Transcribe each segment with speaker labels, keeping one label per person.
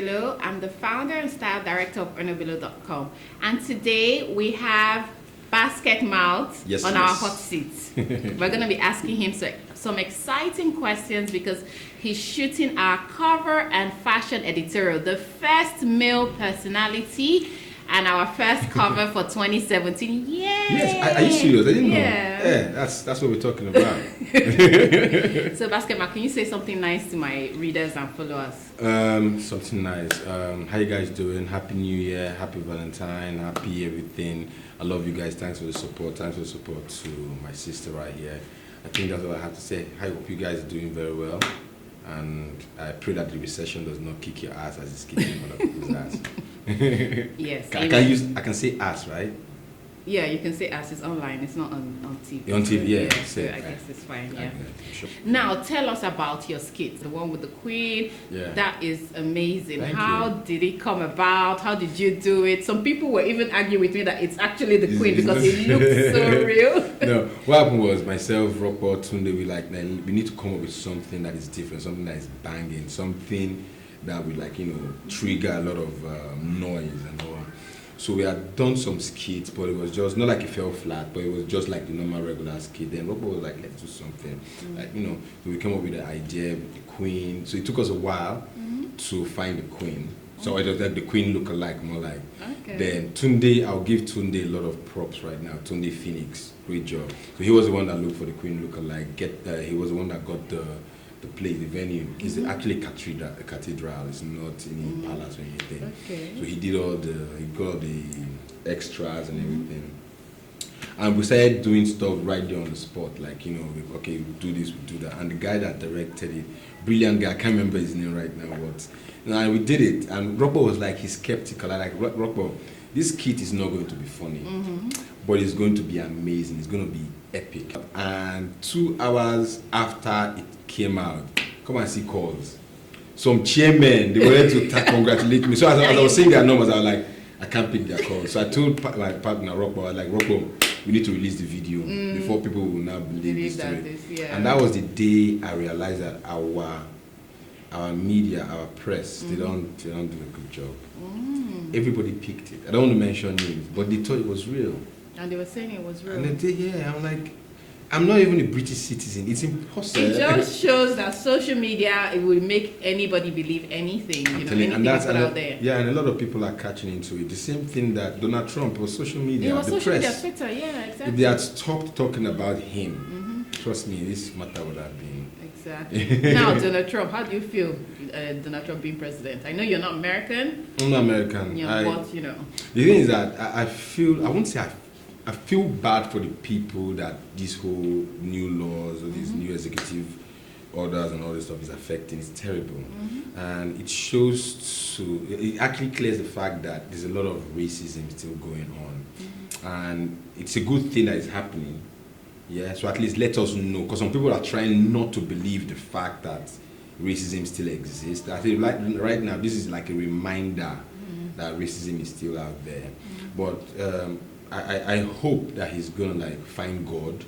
Speaker 1: Bello. I'm the founder and style director of earnerbello.com. And today we have Basketmouth on our hot seat. We're going to be asking him some exciting questions because he's shooting our cover and fashion editorial, the first male personality and our first cover for 2017. Yay!
Speaker 2: Yes, are you serious? I didn't know. Yeah, that's what we're talking about.
Speaker 1: So, Basketmouth, can you say something nice to my readers and followers?
Speaker 2: Something nice. How you guys doing? Happy New Year, happy Valentine, happy everything. I love you guys. Thanks for the support. Thanks for the support to my sister right here. I think that's what I have to say. I hope you guys are doing very well. And I pray that the recession does not kick your ass as it's kicking other people's ass.
Speaker 1: Yes.
Speaker 2: I can say ass, right?
Speaker 1: Yeah, you can say ass. It's online. It's not on TV.
Speaker 2: On TV, yeah.
Speaker 1: So I guess it's fine. Yeah.
Speaker 2: Okay, sure.
Speaker 1: Now tell us about your skit, the one with the Queen.
Speaker 2: Yeah.
Speaker 1: That is amazing.
Speaker 2: Thank
Speaker 1: How
Speaker 2: you.
Speaker 1: did it come about? How did you do it? Some people were even arguing with me that it's actually the Queen because it looked so real.
Speaker 2: No, what happened was myself, Rockwell, Tunde, we need to come up with something that is different, something that is banging, something that would trigger a lot of noise and all. So we had done some skits, but it was just not like it fell flat, but it was just like the normal regular skit. Then Rockwell was like, let's do something. So we came up with the idea with the Queen. So it took us a while to find the Queen. So it was like the Queen look-alike, more like.
Speaker 1: Okay.
Speaker 2: Then Tunde, I'll give Tunde a lot of props right now. Tunde Phoenix, great job. So he was the one that looked for the Queen look-alike. He was the one that got the place, the venue. It's actually a cathedral. It's not any palace or anything.
Speaker 1: Okay.
Speaker 2: So he got all the extras and everything. And we started doing stuff right there on the spot, we do this, we do that. And the guy that directed it, brilliant guy, I can't remember his name right now, but we did it. And Rockwell was like, he's skeptical. Rockwell, this skit is not going to be funny, but it's going to be amazing. It's going to be epic. And 2 hours after it came out, come and see calls. Some chairmen, they wanted to congratulate me. So as I was saying their numbers, I was like, I can't pick their calls. So I told my partner, Rockwell, I was like, Rockwell, we need to release the video before people will now believe this story. And that was the day I realized that our media, our press, they don't do a good job. Everybody picked it. I don't want to mention names, but they thought it was real.
Speaker 1: And they were saying it was real.
Speaker 2: And they did, I'm like, I'm not even a British citizen. It's impossible.
Speaker 1: It just shows that social media, it will make anybody believe anything, anything out there.
Speaker 2: Yeah, and a lot of people are catching into it. The same thing that Donald Trump was social media,
Speaker 1: it was
Speaker 2: the
Speaker 1: social
Speaker 2: press.
Speaker 1: media, Twitter, yeah, exactly.
Speaker 2: If they had stopped talking about him, trust me, this matter would have been.
Speaker 1: Exactly. Now, Donald Trump, how do you feel Donald Trump being president? I know you're not American.
Speaker 2: I'm not American.
Speaker 1: But,
Speaker 2: The thing is that I feel bad for the people that this whole new laws or these new executive orders and all this stuff is affecting. It's terrible. And it actually clears the fact that there's a lot of racism still going on. And it's a good thing that is happening. Yeah, so at least let us know, because some people are trying not to believe the fact that racism still exists. I think right now this is like a reminder that racism is still out there. But I hope that he's gonna find God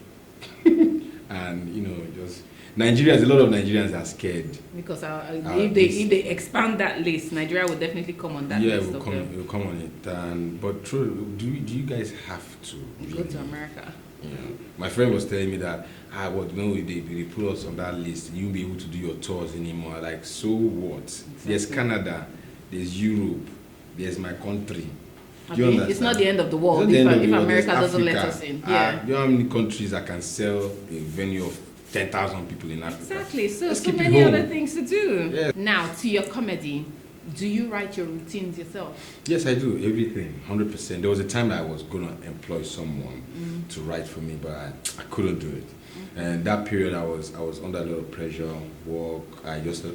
Speaker 2: and just Nigerians. A lot of Nigerians are scared
Speaker 1: because if they expand that list, Nigeria will definitely come on that list.
Speaker 2: Yeah, we'll come on it. But true, do you guys have to
Speaker 1: go to America?
Speaker 2: Yeah. My friend was telling me that they put us on that list, you won't be able to do your tours anymore. Like, so what? Exactly. There's Canada, there's Europe, there's my country.
Speaker 1: It's not the end of the world if America doesn't let us in. Yeah.
Speaker 2: Do you know how many countries that can sell a venue of 10,000 people in Africa?
Speaker 1: Exactly. So many other things to do. Yeah. Now, to your comedy, do you write your routines yourself?
Speaker 2: Yes, I do. Everything, 100%. There was a time that I was going to employ someone to write for me, but I couldn't do it. And that period, I was under a lot of pressure, work. I just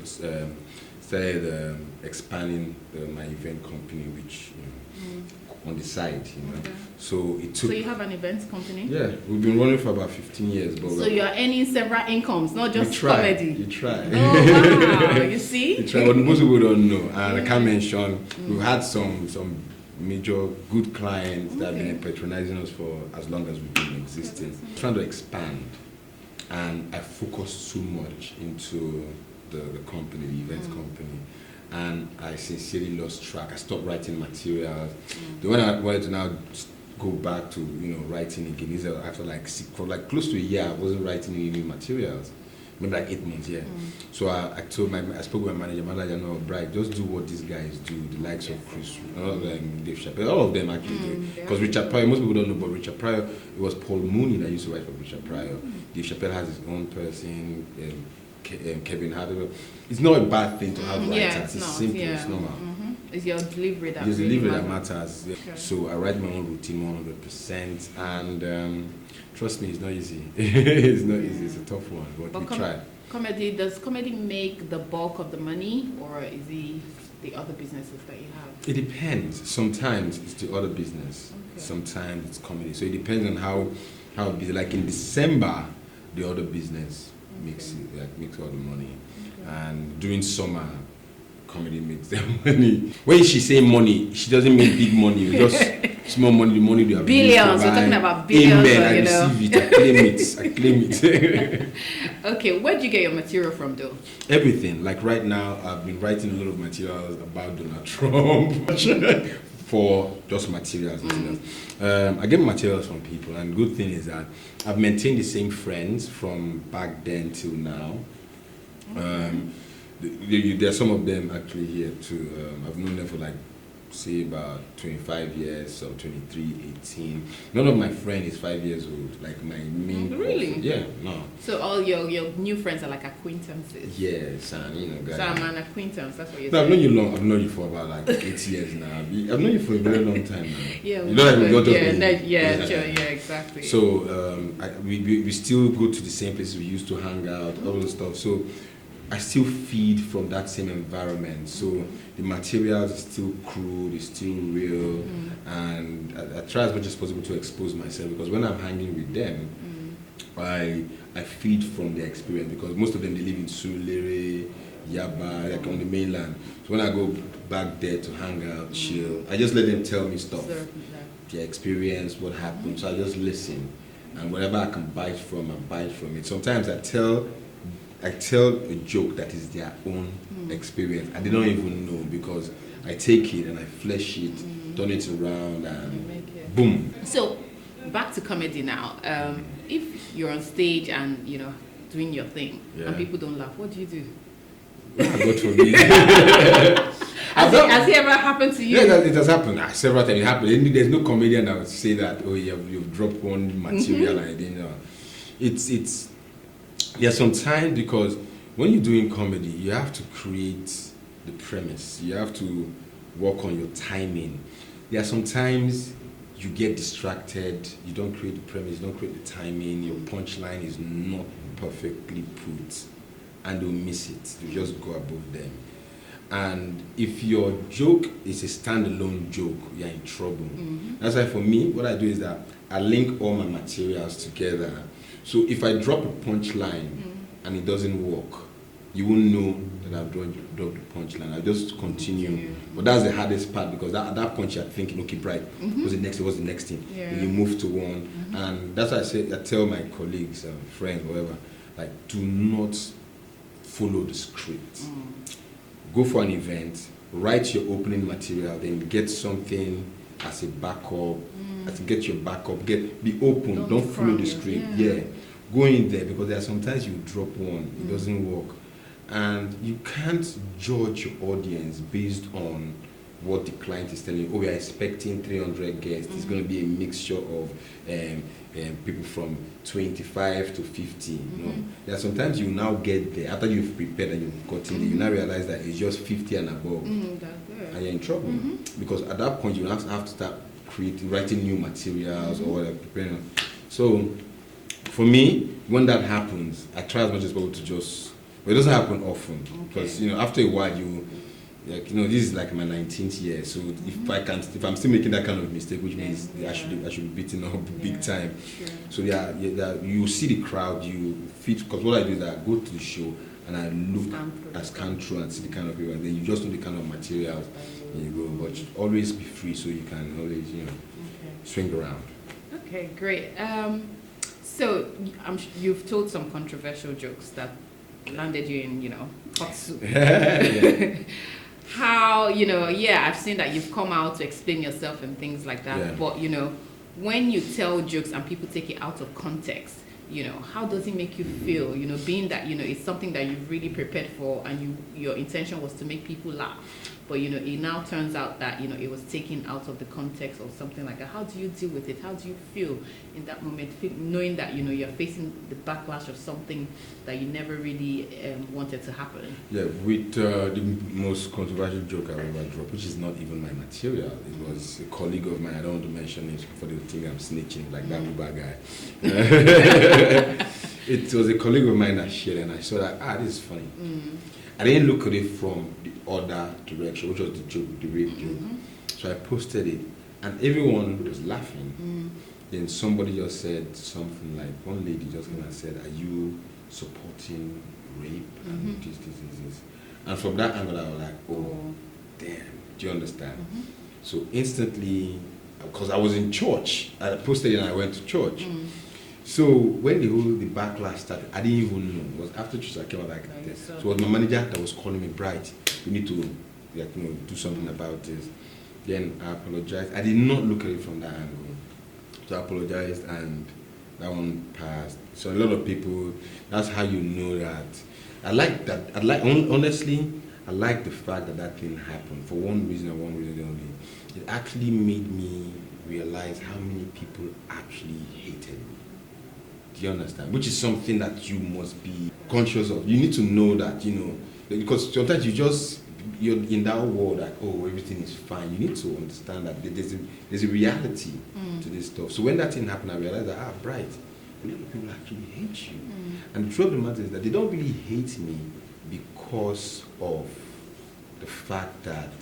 Speaker 2: started expanding my event company, which on the side,
Speaker 1: Okay.
Speaker 2: So it took.
Speaker 1: So you have an events company?
Speaker 2: Yeah, we've been running for about 15 years. But
Speaker 1: so you're earning several incomes, not just comedy.
Speaker 2: You try.
Speaker 1: Oh wow! You see?
Speaker 2: You try, but most people don't know, and I can't mention. We've had some major good clients that have been patronizing us for as long as we've been existing. Trying to expand, and I focused too much into the company, the events company. and I sincerely lost track. I stopped writing materials. The when I wanted to now go back to writing again, is after for like close to a year I wasn't writing any materials. Maybe like 8 months, yeah. So I spoke with my manager, no, Bright, just do what these guys do, the likes of Chris, Dave Chappelle, all of them actually do. Because Richard Pryor, most people don't know, but Richard Pryor, it was Paul Mooney that used to write for Richard Pryor. Dave Chappelle has his own person, Kevin Hart. It's not a bad thing to have writers, it's simple, it's normal.
Speaker 1: It's your delivery that
Speaker 2: It's the
Speaker 1: really
Speaker 2: delivery that matters. Yeah. So I write my own routine 100%, and trust me, it's not easy. It's not easy. It's a tough one, but we try.
Speaker 1: Does comedy make the bulk of the money, or is it the other businesses that you have?
Speaker 2: It depends. Sometimes it's the other business. Sometimes it's comedy. So it depends on how busy. Like in December, the other business makes all the money, and during summer, comedy makes their money. When she say money, she doesn't mean big money. Just small money. The money they have
Speaker 1: billions. We're talking about billions.
Speaker 2: Amen. I receive it. I claim it.
Speaker 1: Okay, where do you get your material from, though?
Speaker 2: Everything. Like right now, I've been writing a lot of materials about Donald Trump for just materials. I get materials from people, and the good thing is that I've maintained the same friends from back then till now. There are some of them actually here too. I've known them for say about 25 years or 23, 18. None of my friends is 5 years old. Like my main.
Speaker 1: Really?
Speaker 2: Yeah, no.
Speaker 1: So all your new friends are like acquaintances.
Speaker 2: Yes, and guys.
Speaker 1: So I'm an acquaintance. That's what you're
Speaker 2: No,
Speaker 1: saying.
Speaker 2: I've known you long. I've known you for about 8 years now. I've known you for a very long time now.
Speaker 1: Yeah. Exactly.
Speaker 2: So we still go to the same places we used to hang out, all the stuff. So I still feed from that same environment. So the materials is still crude, it's still real, and I try as much as possible to expose myself, because when I'm hanging with them, I feed from their experience, because most of them, they live in Surulere, Yaba, like on the mainland. So when I go back there to hang out, chill, I just let them tell me stuff, their experience, what happened. So I just listen, and whatever I can bite from, I bite from it. Sometimes I tell a joke that is their own experience, and they don't even know, because I take it and I flesh it, turn it around, and boom.
Speaker 1: So back to comedy now. If you're on stage and doing your thing, and people don't laugh, what do you do?
Speaker 2: God for me.
Speaker 1: Has it ever happened to you?
Speaker 2: Yeah, it has happened several times. It happened. There's no comedian that would say that, oh, you've dropped one material and I didn't know. It's sometimes, because when you're doing comedy, you have to create the premise. You have to work on your timing. There are sometimes you get distracted, you don't create the premise, you don't create the timing, your punchline is not perfectly put, and you'll miss it. You just go above them. And if your joke is a standalone joke, you're in trouble. That's why for me, what I do is that I link all my materials together. So if I drop a punchline and it doesn't work, you won't know that I've dropped the punchline. I just continue. But that's the hardest part, because at that point you're thinking, okay, right, what's the next thing?
Speaker 1: Yeah.
Speaker 2: And you move to one. And that's why I tell my colleagues, friends, whatever, do not follow the script. Go for an event, write your opening material, then get something as a backup, get your backup, be open, don't follow the script. Yeah. Go in there, because there are sometimes you drop one, it doesn't work. And you can't judge your audience based on what the client is telling you. Oh, we are expecting 300 guests. It's going to be a mixture of people from 25 to 50. No, there are sometimes you now get there after you've prepared and you've gotten there. You now realize that it's just 50 and above, and you're in trouble, because at that point you have to start writing new materials or whatever. Preparing. So for me, when that happens, I try as much as possible to just. But it doesn't happen often, because after a while this is like my 19th year. So if I'm still making that kind of mistake, which means I should be beaten up big time. Sure. So you see the crowd, you fit, because what I do is I go to the show and I scan through and see the kind of people, and then you just know the kind of materials, and you go. But always be free, so you can always swing around.
Speaker 1: Okay, great. So you've told some controversial jokes that landed you in hot soup. how, I've seen that you've come out to explain yourself and things like that.
Speaker 2: Yeah.
Speaker 1: But, when you tell jokes and people take it out of context, how does it make you feel, being that, it's something that you've really prepared for and your intention was to make people laugh. But, it now turns out that, it was taken out of the context or something like that. How do you deal with it? How do you feel in that moment, knowing that, you're facing the backlash of something that you never really wanted to happen?
Speaker 2: Yeah, with the most controversial joke I've ever dropped, which is not even my material. It was a colleague of mine. I don't want to mention it for the thing I'm snitching, like that Uber guy. It was a colleague of mine that shared, and I saw that, this is funny. I didn't look at it from the other direction, which was the joke, the rape joke. So I posted it, and everyone was laughing. Then somebody just said something like, one lady just came and said, "Are you supporting rape?" And this. And from that angle, I was like, oh, damn, do you understand? So instantly, because I was in church, I posted it and I went to church. So when the backlash started, I didn't even know. It was after church I came out like this. So it was my manager that was calling me, "Bright, you need to do something about this." Then I apologized. I did not look at it from that angle. So I apologized and that one passed. So a lot of people, that's how you know that. Honestly, I like the fact that thing happened for one reason and one reason only. It actually made me realize how many people actually hated me. Do you understand? Which is something that you must be conscious of. You need to know that, because sometimes you're in that world that, everything is fine. You need to understand that there's a reality to this stuff. So when that thing happened, I realized that, Bright, a lot of people actually hate you. And the truth of the matter is that they don't really hate me because of the fact that,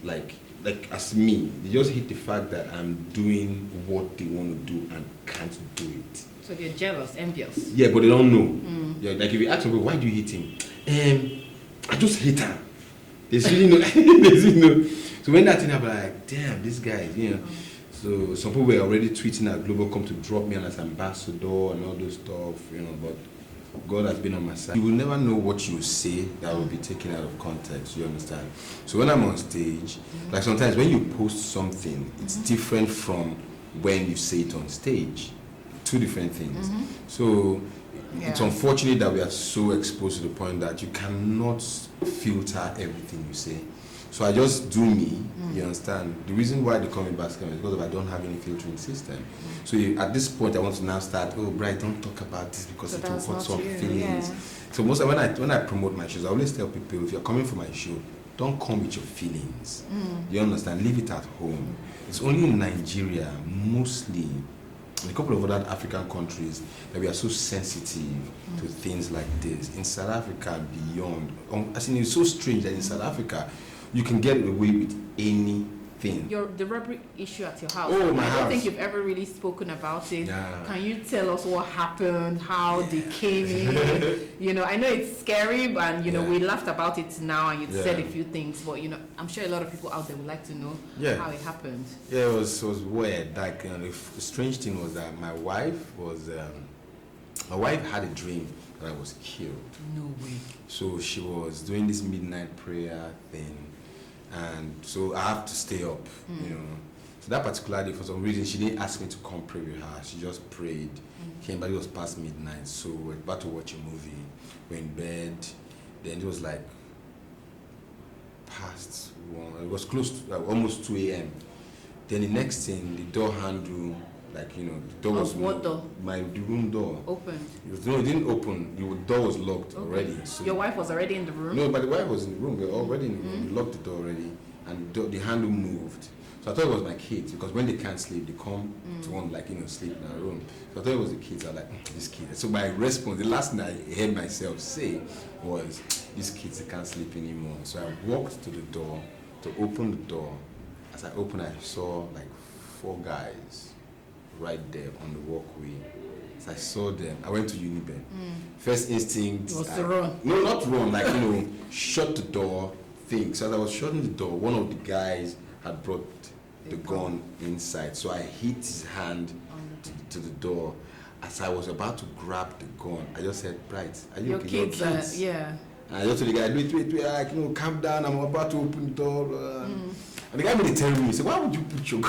Speaker 2: like as me, they just hate the fact that I'm doing what they want to do and can't do it.
Speaker 1: So they're jealous, envious.
Speaker 2: Yeah, but they don't know. Yeah, like if you ask them, why do you hate him? I just hate her. There's really no. So when that thing happened, I'm like, damn, this guy, So some people were already tweeting at Global.com to drop me as ambassador and all those stuff, but God has been on my side. You will never know what you say that will be taken out of context, you understand? So when I'm on stage, like sometimes when you post something, it's different from when you say it on stage. Two different things. So it's unfortunate that we are so exposed to the point that you cannot filter everything you say. So I just do me, you understand? The reason why they call me Basketmouth is because I don't have any filtering system. So at this point, I want to now start, Bright, don't talk about this because it will hurt some feelings. Yeah. So most of when I promote my shows, I always tell people, if you're coming for my show, don't come with your feelings. You understand? Leave it at home. It's only in Nigeria, mostly, in a couple of other African countries, that we are so sensitive to things like this. In South Africa, beyond. It's so strange that in South Africa, you can get away with anything.
Speaker 1: The robbery issue at your house.
Speaker 2: Oh, my house.
Speaker 1: I don't think you've ever really spoken about it.
Speaker 2: Yeah.
Speaker 1: Can you tell us what happened, how they came in? I know it's scary, and we laughed about it now, and you said a few things, but I'm sure a lot of people out there would like to know how it happened.
Speaker 2: Yeah, it was weird. Like the strange thing was that my wife had a dream that I was killed.
Speaker 1: No way.
Speaker 2: So she was doing this midnight prayer thing. And so I have to stay up, So that particular day, for some reason, she didn't ask me to come pray with her. She just prayed. Came back, it was past midnight. So we're about to watch a movie. We're in bed. Then it was like past 1. It was close to almost 2 a.m. Then the next thing, the door handle, the door was...
Speaker 1: What door?
Speaker 2: The room door.
Speaker 1: Opened?
Speaker 2: It didn't open. The door was locked already. So
Speaker 1: your wife was already in the room?
Speaker 2: No, but the wife was in the room. We were already in the room. We locked the door already. And the handle moved. So I thought it was my kids, because when they can't sleep, they come to want sleep in our room. So I thought it was the kids. I was like, these kids. So my response, the last thing I heard myself say was, these kids, they can't sleep anymore. So I walked to the door to open the door. As I opened, I saw like 4 guys right there on the walkway. As I saw them, I went to Unibet. First instinct
Speaker 1: was to run.
Speaker 2: No, not run, shut the door thing. So as I was shutting the door, one of the guys had brought the gun inside. So I hit his hand to the door. As I was about to grab the gun, I just said, Bright, are you okay?
Speaker 1: Your kids? Yeah.
Speaker 2: And I just told the guy, wait, like, calm down, I'm about to open the door. And the guy made it tell me, he said, why would you put your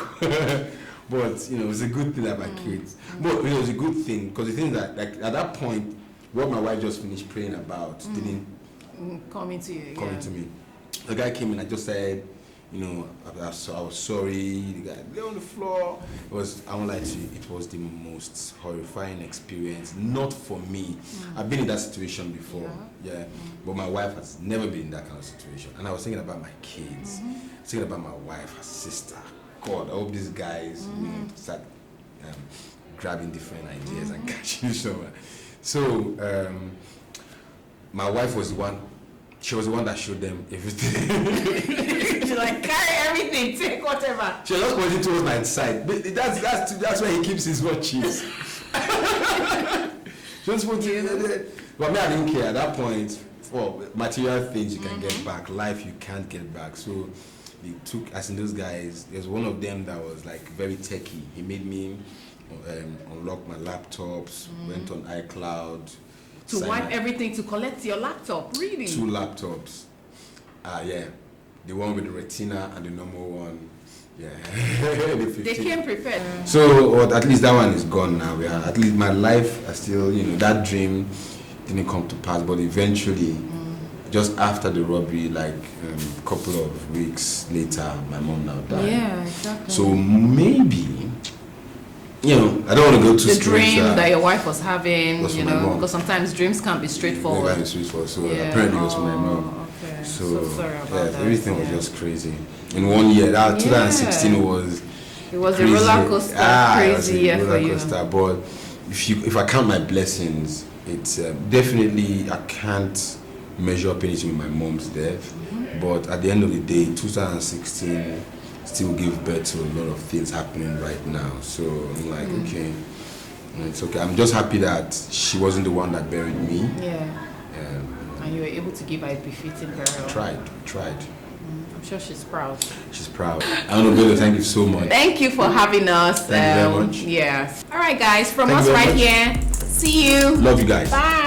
Speaker 2: But, it's a good thing that my kids. But, it was a good thing, because the thing is that, like, at that point, what my wife just finished praying about didn't
Speaker 1: come into
Speaker 2: me. The guy came in, I just said, I was sorry. The guy lay on the floor. I won't lie to you, it was the most horrifying experience. Not for me. I've been in that situation before. Yeah. But my wife has never been in that kind of situation. And I was thinking about my kids. Thinking about my wife, her sister. God, I hope these guys start grabbing different ideas and catching somewhere. So my wife was the one. She was the one that showed them everything.
Speaker 1: She's like, carry everything, take whatever.
Speaker 2: She was just pointing towards my side. That's where he keeps his watches. Just pointing. But me, I didn't care at that point. Well, material things you can get back, life you can't get back. So they took, as in those guys, there's one of them that was like very techie. He made me unlock my laptops, went on iCloud.
Speaker 1: To wipe everything to collect your laptop, really?
Speaker 2: 2 laptops. Yeah. The one with the retina and the normal one. Yeah.
Speaker 1: They came prepared.
Speaker 2: So, at least that one is gone now. Yeah. At least my life, I still, that dream didn't come to pass. But eventually, just after the robbery, like a couple of weeks later, my mom now died.
Speaker 1: Yeah, exactly.
Speaker 2: So maybe, I don't want to go too
Speaker 1: the dream that your wife was having, because sometimes dreams can't be straightforward.
Speaker 2: They can't be straightforward. So apparently it was from my mom.
Speaker 1: Okay.
Speaker 2: So
Speaker 1: sorry about that.
Speaker 2: Everything was just crazy. In 1 year, that 2016 was.
Speaker 1: It was crazy. A roller coaster, crazy year for you.
Speaker 2: But if I count my blessings, it's definitely I can't measure up anything with my mom's death. But at the end of the day, 2016 still give birth to a lot of things happening right now. So I'm like, okay, it's okay. I'm just happy that she wasn't the one that buried me.
Speaker 1: Yeah. And you were able to give her a befitting burial.
Speaker 2: Tried.
Speaker 1: I'm sure she's proud.
Speaker 2: She's proud. I don't know, Bello, thank you so much.
Speaker 1: Thank you for having us.
Speaker 2: Thank you very much.
Speaker 1: Yes. All right, guys, from us right here. See you.
Speaker 2: Love you guys.
Speaker 1: Bye.